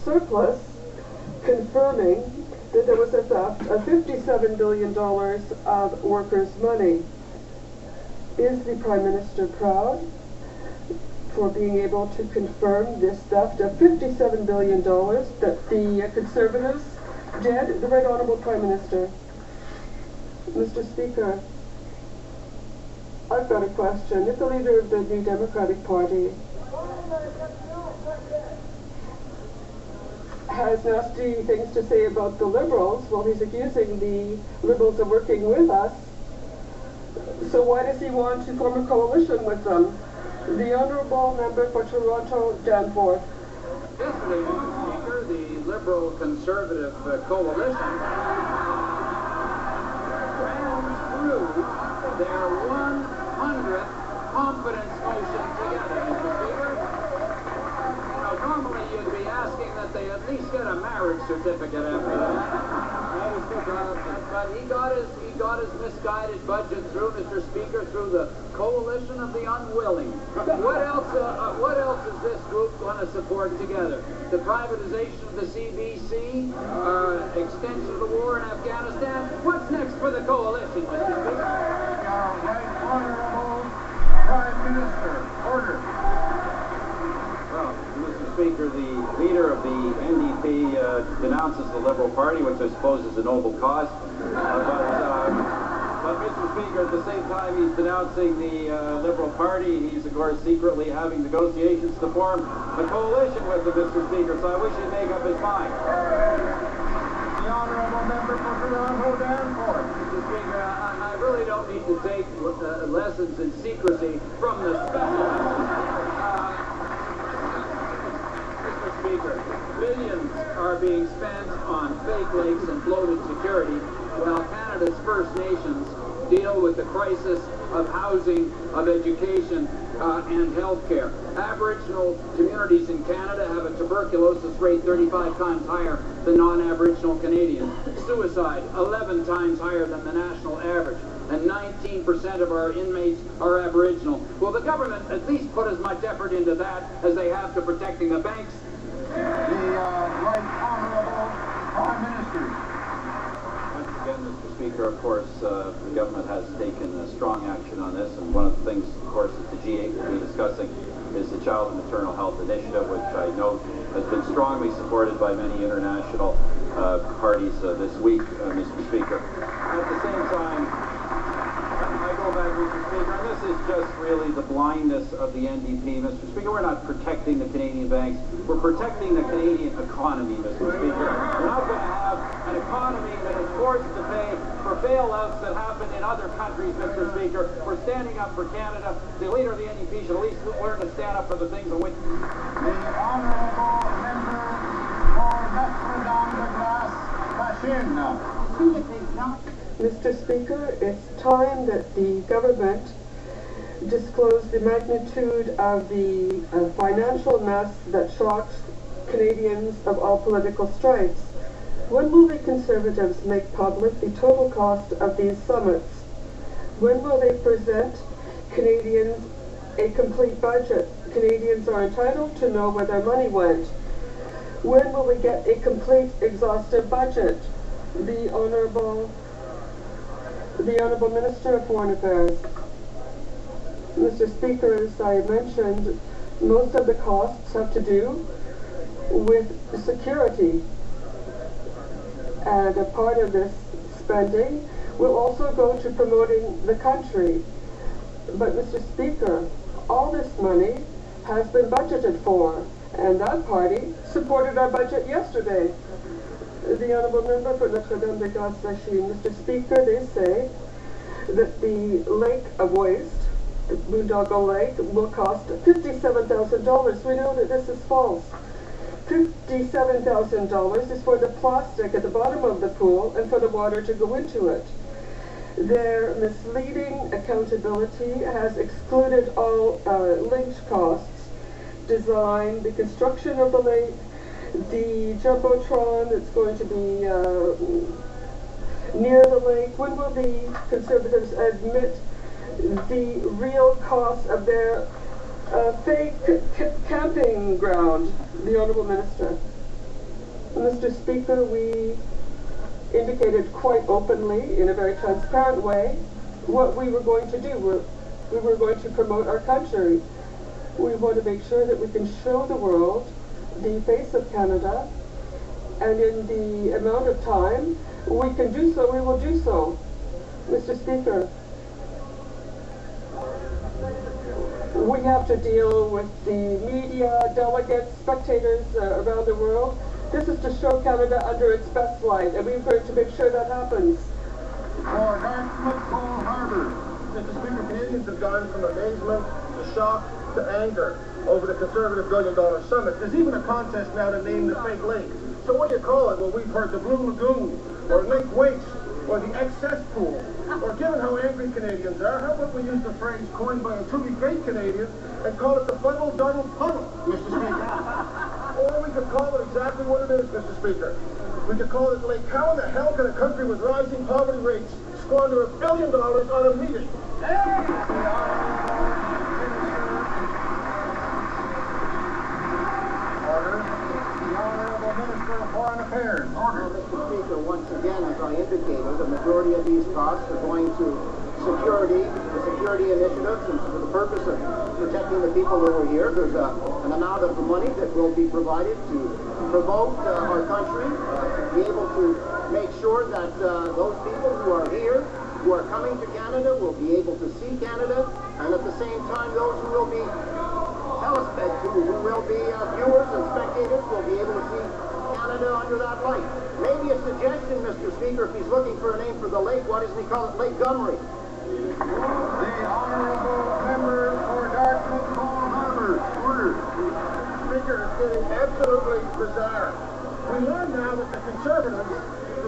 surplus confirming that there was a theft of $57 billion of workers' money. Is the Prime Minister proud for being able to confirm this theft of $57 billion that the Conservatives did? The Right Honourable Prime Minister. Mr. Speaker, I've got a question. If the leader of the New Democratic Party has nasty things to say about the Liberals, well, he's accusing the Liberals of working with us, so why does he want to form a coalition with them? The Honourable Member for Toronto, Danforth. Yesterday, Mr. Speaker, the Liberal-Conservative coalition ran through their 100th confidence motion together, Mr. Speaker. Now, normally you'd be asking that they at least get a marriage certificate after that. But he got his misguided budget through, Mr. Speaker, through the coalition of the unwilling. What else is this group going to support together? The privatization of the CBC, extension of the war in Afghanistan. What's next for the coalition, Mr. Speaker? Right Honourable Prime Minister, order. Well, Mr. Speaker, the leader of the NDP denounces the Liberal Party, which I suppose is a noble cause. But Mr. Speaker, at the same time he's denouncing the Liberal Party, he's of course secretly having negotiations to form a coalition with them, Mr. Speaker, so I wish he'd make up his mind. The Honourable Member for Toronto, Danforth. Mr. Speaker, I really don't need to take lessons in secrecy from the specialists. Mr. Speaker, billions are being spent on fake lakes and bloated security, while Canada's First Nations deal with the crisis of housing, of education, and health care. Aboriginal communities in Canada have a tuberculosis rate 35 times higher than non-Aboriginal Canadians. Suicide 11 times higher than the national average. And 19% of our inmates are Aboriginal. Will the government at least put as much effort into that as they have to protecting the banks? The Right Honourable Prime Minister. Once again, Mr. Speaker, of course, the government has taken strong action on this, and one of the things, of course, that the G8 will be discussing is the Child and Maternal Health Initiative, which I note has been strongly supported by many international parties this week, Mr. Speaker. At the same time, I go back, Mr. Speaker, and this is just really the blindness of the NDP, Mr. Speaker. We're not protecting the Canadian banks. We're protecting the Canadian economy, Mr. Speaker. We're not going to have an economy that is forced to pay for bailouts that happen in other countries, Mr. Speaker. We're standing up for Canada. The leader of the NDP should at least learn to stand up for the things on which... The Honourable Member for Notre-Dame-de-Glace, Mr. Speaker, it's time that the government disclose the magnitude of the financial mess that shocks Canadians of all political stripes. When will the Conservatives make public the total cost of these summits? When will they present Canadians a complete budget? Canadians are entitled to know where their money went. When will we get a complete, exhaustive budget? The Honourable Minister of Foreign Affairs. Mr. Speaker, as I mentioned, most of the costs have to do with security. And a part of this spending will also go to promoting the country. But Mr. Speaker, all this money has been budgeted for, and that party supported our budget yesterday. The Honourable Member for Notre-Dame-de-Glace, Mr. Speaker, they say that the lake of waste, Boondoggle Lake, will cost $57,000. We know that this is false. $57,000 is for the plastic at the bottom of the pool and for the water to go into it. Their misleading accountability has excluded all linked costs, design, the construction of the lake, the Jumbotron that's going to be near the lake. When will the Conservatives admit the real cost of their fake camping ground? The Honourable Minister. Mr. Speaker, we indicated quite openly, in a very transparent way, what we were going to do. We were going to promote our country. We want to make sure that we can show the world the face of Canada, and in the amount of time we can do so, we will do so. Mr. Speaker, we have to deal with the media, delegates, spectators around the world. This is to show Canada under its best light, and we're going to make sure that happens. For Dartmouth Cole Harbour. Mr. Speaker, Canadians have gone from amazement to shock to anger over the Conservative billion-dollar summit. There's even a contest now to name the fake lake. So what do you call it? Well, we've heard the Blue Lagoon, or Lake Waste, or the excess pool. Or given how angry Canadians are, how about we use the phrase coined by a truly great Canadian and call it the Funnel Donald Puddle, Mr. Speaker? Or we could call it exactly what it is, Mr. Speaker. We could call it Lake. How in the hell can a country with rising poverty rates squander $1 billion on a meeting? Foreign Affairs. Order. Mr. Speaker, once again, as I indicated, the majority of these costs are going to the security initiatives, and for the purpose of protecting the people that are here. There's an amount of money that will be provided to promote our country, be able to make sure that those people who are here, who are coming to Canada, will be able to see Canada, and at the same time, those who will be who will be viewers and spectators will be able to see Canada under that light. Maybe a suggestion, Mr. Speaker, if he's looking for a name for the lake, why doesn't he call it Lake Gumry? The Honourable Member for Dartmouth Cole Harbour. Order. Speaker, it's getting absolutely bizarre. We learn now that the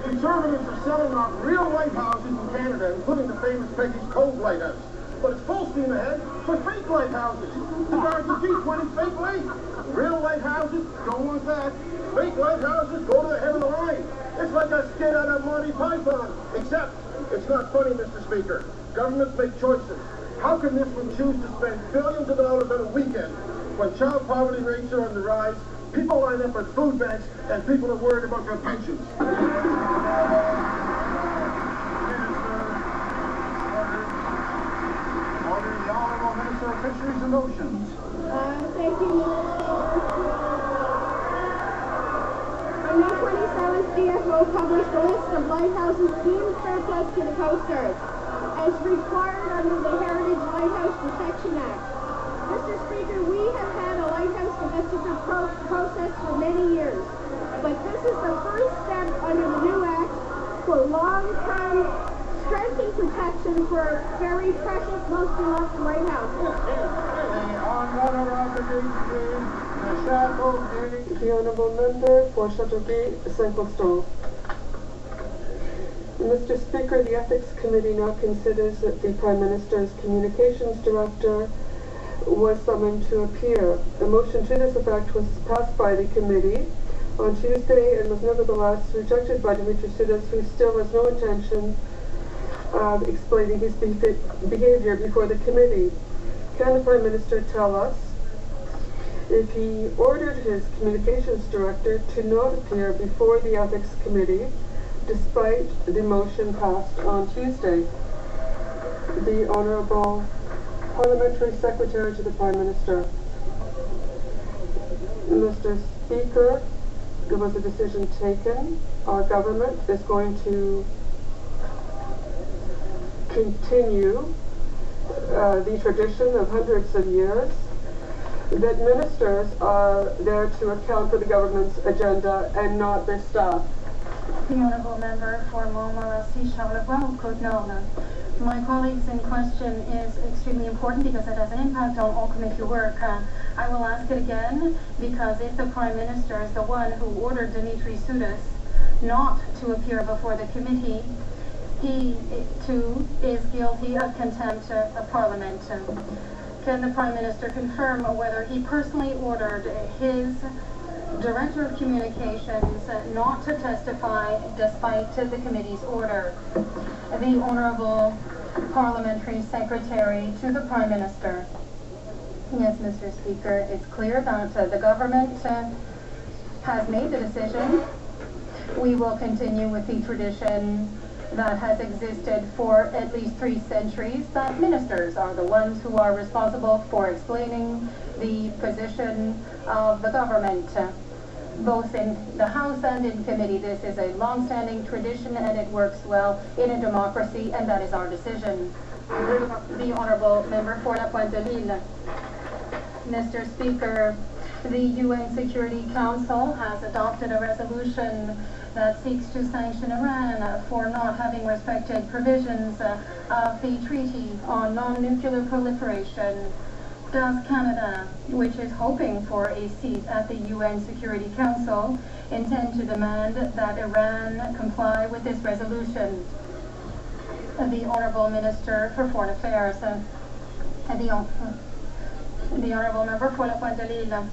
Conservatives are selling off real lighthouses in Canada, including the famous Peggy's Cove Lighthouse. But it's full steam ahead for fake lighthouses. The Guards of G20 fake lake. Real lighthouses, don't want that. Fake lighthouses, go to the head of the line. It's like a skit out of Monty Python. Except, it's not funny, Mr. Speaker. Governments make choices. How can this one choose to spend billions of dollars on a weekend when child poverty rates are on the rise, people line up at food banks, and people are worried about their pensions? Order. The Honourable Minister of Fisheries and Oceans. Thank you. On May 27th, DFO published a list of lighthouses deemed surplus to the Coast Guard, as required under the Heritage Lighthouse Protection Act. Mr. Speaker, we have had a lighthouse divestiture process for many years, but this is the first step under the new act for long-term strength and protection for very precious, most beloved lighthouses. The Honourable Member for Châteauguay-Saint-Constant. Mr. Speaker, the Ethics Committee now considers that the Prime Minister's Communications Director was summoned to appear. A motion to this effect was passed by the committee on Tuesday and was nevertheless rejected by Dimitri Soudas, who still has no intention of explaining his behavior before the committee. Can the Prime Minister tell us if he ordered his Communications Director to not appear before the Ethics Committee despite the motion passed on Tuesday? The Honourable Parliamentary Secretary to the Prime Minister. Mr. Speaker, there was a decision taken. Our government is going to continue the tradition of hundreds of years that ministers are there to account for the government's agenda and not their staff. The Honourable Member for Montmorency Charlevoix, Côte-Nord. My colleagues in question is extremely important because it has an impact on all committee work. I will ask it again because if the Prime Minister is the one who ordered Dimitri Soudas not to appear before the committee, he too is guilty of contempt of Parliament. Can the Prime Minister confirm whether he personally ordered his Director of Communications not to testify despite the committee's order? The Honourable Parliamentary Secretary to the Prime Minister. Yes, Mr. Speaker, it's clear that the government has made the decision We will continue with the tradition that has existed for at least 3 centuries, that ministers are the ones who are responsible for explaining the position of the government, both in the House and in committee. This is a long-standing tradition and it works well in a democracy, and that is our decision. The Honourable Member for La Pointe-de-Lille. Mr. Speaker, the UN Security Council has adopted a resolution that seeks to sanction Iran for not having respected provisions of the Treaty on Non-Nuclear Proliferation. Does Canada, which is hoping for a seat at the UN Security Council, intend to demand that Iran comply with this resolution? The Honourable Minister for Foreign Affairs. The Honourable Member for La Pointe-de-Lille.